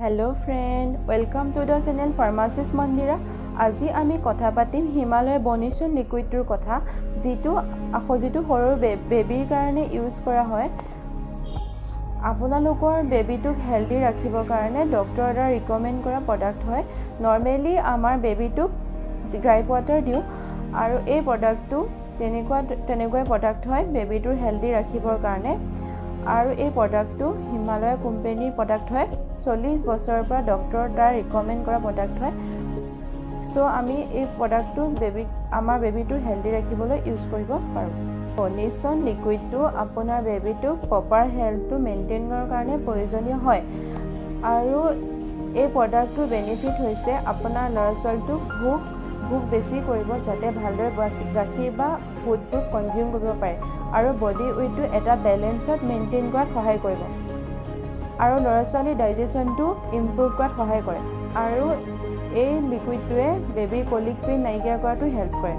Hello friend, welcome to the channel Pharmacist Mandira. আজি আমি কথা পাতিম হিমালয় বনিছন লিকুইডৰ কথা যেটো সৰু বেবিৰ কাৰণে ইউজ কৰা হয় আপোনালোকৰ বেবিটোক হেলদি ৰাখিবৰ কাৰণে ডক্টৰৰ দ্বাৰা ৰিকমেন্ড কৰা প্ৰডাক্ট হয় নৰমালি আমাৰ বেবিটোক ড্ৰাই ওয়াটাৰ দিও আৰু এই প্ৰডাক্টটো তেনেকুৱা প্ৰডাক্ট হয় বেবিটোৰ হেলদি ৰাখিবৰ কাৰণে আৰু এই প্ৰডাক্টটো হিমালয় কোম্পানীৰ প্ৰডাক্ট হয় 40 বছৰৰ পৰা ডক্টৰৰ দ্বাৰা ৰিকমেন্ড কৰা প্ৰডাক্ট হয় সো আমি এই প্ৰডাক্টটো আমাৰ বেবিটোৰ হেলদি ৰাখিবলৈ ইউজ কৰিব পাৰো বনিছন লিকুইডটো আপোনাৰ বেবিটোক প্ৰপাৰ হেলথটো মেইনটেইন কৰাৰ কাৰণে প্ৰয়োজনীয় হয় আৰু এই প্ৰডাক্টটোৰ বেনিফিট হৈছে আপোনাৰ ল'ৰা-ছোৱালীটোক ভোক বেছি কৰিব যাতে ভালদৰে গাখীৰ বা ফুডটো কনজিউম কৰিব পাৰে আৰু বডি ওয়েটটো এটা বেলেন্সত মেইনটেইন কৰাত সহায় কৰিব আৰু ল'ৰা-ছোৱালীৰ ডাইজেশনটো ইমপ্ৰুভ কৰাত সহায় কৰে আৰু এই লিকুইডটোৱে বেবি কলিক পেইন নাইকিয়া কৰাটো হেল্প কৰে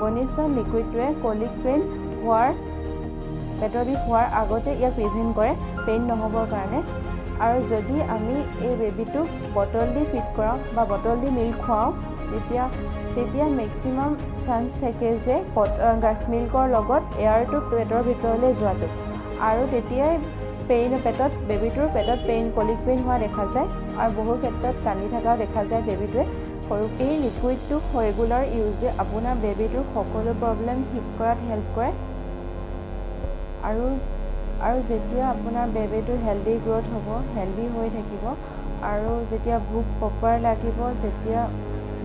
বনিছন লিকুইডটোৱে কলিক পেইন পেটৰ বিষ হোৱাৰ আগতে ইয়াক প্ৰিভেন্ট কৰে পেইন নহবৰ কাৰণে আৰু যদি আমি এই বেবিটোক বটল দি ফিড কৰাও বা বটল দি মিল্ক খুৱাও তেতিয়া মেক্সিমাম চান্স থাকে যে মিল্কৰ লগত এয়াৰটো পেটৰ ভিতৰলৈ যোৱাটো আৰু তেতিয়াই বেবিটোৰ পেটত পেইন কলিক পেইন হোৱা দেখা যায় আৰু বহু ক্ষেত্ৰত কান্দি থকাও দেখা যায় বেবিটোৱে এই লিকুইডটো ৰেগুলাৰ ইউজে আপোনাৰ বেবিটোৰ সকলো প্ৰবলেম ঠিক কৰাত হেল্প কৰে আৰু যেতিয়া আপোনাৰ বেবিটো হেলদি গ্ৰোথ হ'ব হেলদি হৈ থাকিব আৰু যেতিয়া ভোক প্ৰপাৰ লাগিব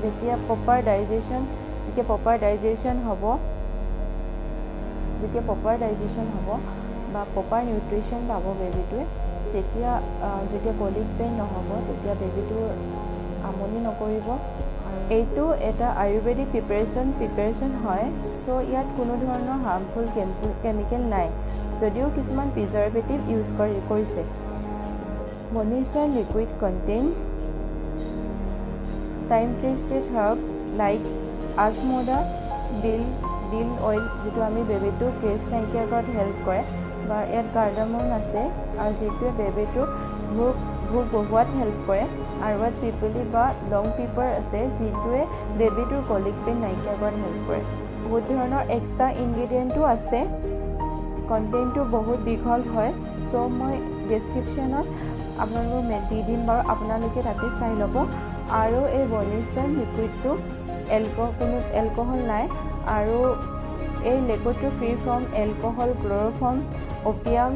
যেতিয়া প্ৰপাৰ ডাইজেশন হ'ব বা প্ৰপাৰ নিউট্ৰিশন পাব বেবিটোৱে তেতিয়া যেতিয়া কলিক পেইন নহ'ব তেতিয়া বেবিটোৰ আমনি নকৰিব এইটো এটা আয়ুৰ্বেদিক প্ৰিপাৰেশ্যন হয় সো ইয়াত কোনো ধৰণৰ হাৰ্মফুল কেমিকেল নাই যদিও কিছুমান প্ৰিজাৰভেটিভ ইউজ কৰিছে বনিছন liquid contain time-tested herb like asmoda, dill oil যেটো আমি বেবিটো কেছ নাইকিয়া কৰাত হেল্প কৰে বা ইয়াত কাৰ্ডামম আছে আৰু যেটোৱে বেবিটো ভোক বহুৱাত হেল্প কৰে আৰু ইয়াত পিপলি বা লং পেপাৰ আছে যেটোৱে বেবিটোৰ কলিক পেইন নাইকিয়া কৰাত হেল্প কৰে বহুত ধৰণৰ এক্সট্ৰা ইনগ্ৰেডিয়েন্টও আছে কন্টেইনটো বহুত দীঘল হয় সো মই ডেসক্ৰিপচনত আপোনালোকক দি দিম বাৰু আপোনালোকে তাতে চাই ল'ব আৰু এই বনিছন লিকুইডটো কোনো এলকহল নাই আৰু এই লিকুইডটো ফ্ৰী ফ্ৰম এলকহল ক্লৰোফৰ্ম ওপিয়াম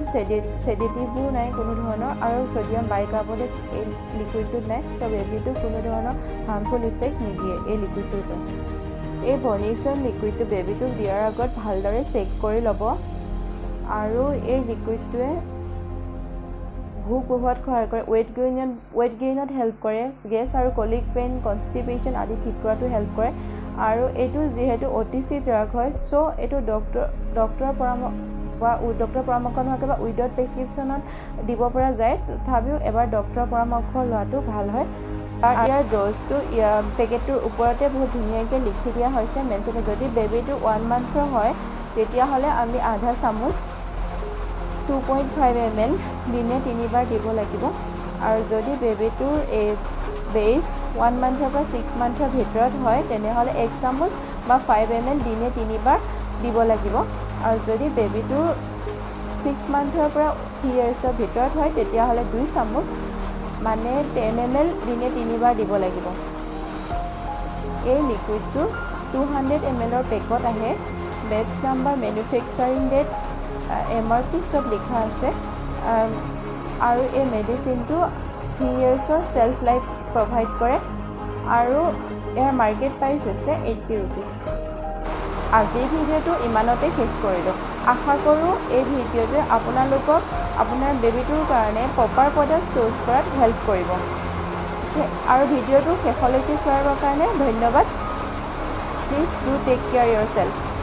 সেডেটিভও নাই কোনো ধৰণৰ আৰু সোডিয়াম বাইকাৰ্বনেট এই লিকুইডটোত নাই সব বেবিটো কোনো ধৰণৰ হাৰ্মফুল ইফেক্ট নিদিয়ে এই লিকুইডটোত এই বনিছন লিকুইডটো বেবিটোক দিয়াৰ আগত ভালদৰে চেক কৰি ল'ব আৰু এই লিকুইডটোৱে ভোক বহুৱাত সহায় কৰে ওয়েট গেইনত হেল্প কৰে গেছ আৰু কলিক পেইন কনষ্টিপেশ্যন আদি ঠিক কৰাটো হেল্প কৰে আৰু এইটো যেহেতু OTC ড্ৰাগ হয় সো এইটো ডক্টৰৰ পৰামৰ্শ নোহোৱাকৈ বা উইদাউট প্ৰেছক্ৰিপশ্যনত দিব পৰা যায় তথাপিও এবাৰ ডক্টৰৰ পৰামৰ্শ লোৱাটো ভাল হয় আৰু ইয়াৰ ড'জটো পেকেটটোৰ ওপৰতে বহুত ধুনীয়াকৈ লিখি দিয়া হৈছে মেনশ্যন যদি বেবিটো 1 মান্থৰ হয় তেতিয়াহ'লে আমি আধা চামুচ 2.5 ml দিনে 3 বাৰ দিব লাগিব আৰু যদি বেবিটোৰ বেছ 1 মান্থৰ পৰা 6 মান্থৰ ভিতৰত হয় তেনেহ'লে 1 চামুচ বা 5 ml দিনে 3 বাৰ দিব লাগিব আৰু যদি বেবিটোৰ 6 মান্থৰ পৰা 3 ইয়াৰ্ছৰ ভিতৰত হয় তেতিয়াহ'লে 2 চামুচ মানে 10 ml দিনে 3 বাৰ দিব লাগিব এই লিকুইডটো 200 ml ৰ পেকত আহে বেচ নাম্বাৰ মেনুফেকচাৰিং ডেট MRP সব লিখা আছে আৰু এই মেডিচিনটো 3 ইয়াৰ্ছৰ সেলফ লাইফ প্ৰভাইড কৰে আৰু ইয়াৰ মাৰ্কেট প্ৰাইচ হৈছে 80 rupees আজিৰ ভিডিঅ'টো ইমানতে শেষ কৰিলোঁ আশা কৰোঁ এই ভিডিঅ'টোৱে আপোনালোকক আপোনাৰ বেবিটোৰ কাৰণে প্ৰপাৰ প্ৰডাক্ট চুজ কৰাত হেল্প কৰিব আৰু ভিডিঅ'টো শেষলৈকে চোৱাৰ কাৰণে ধন্যবাদ please do take care yourself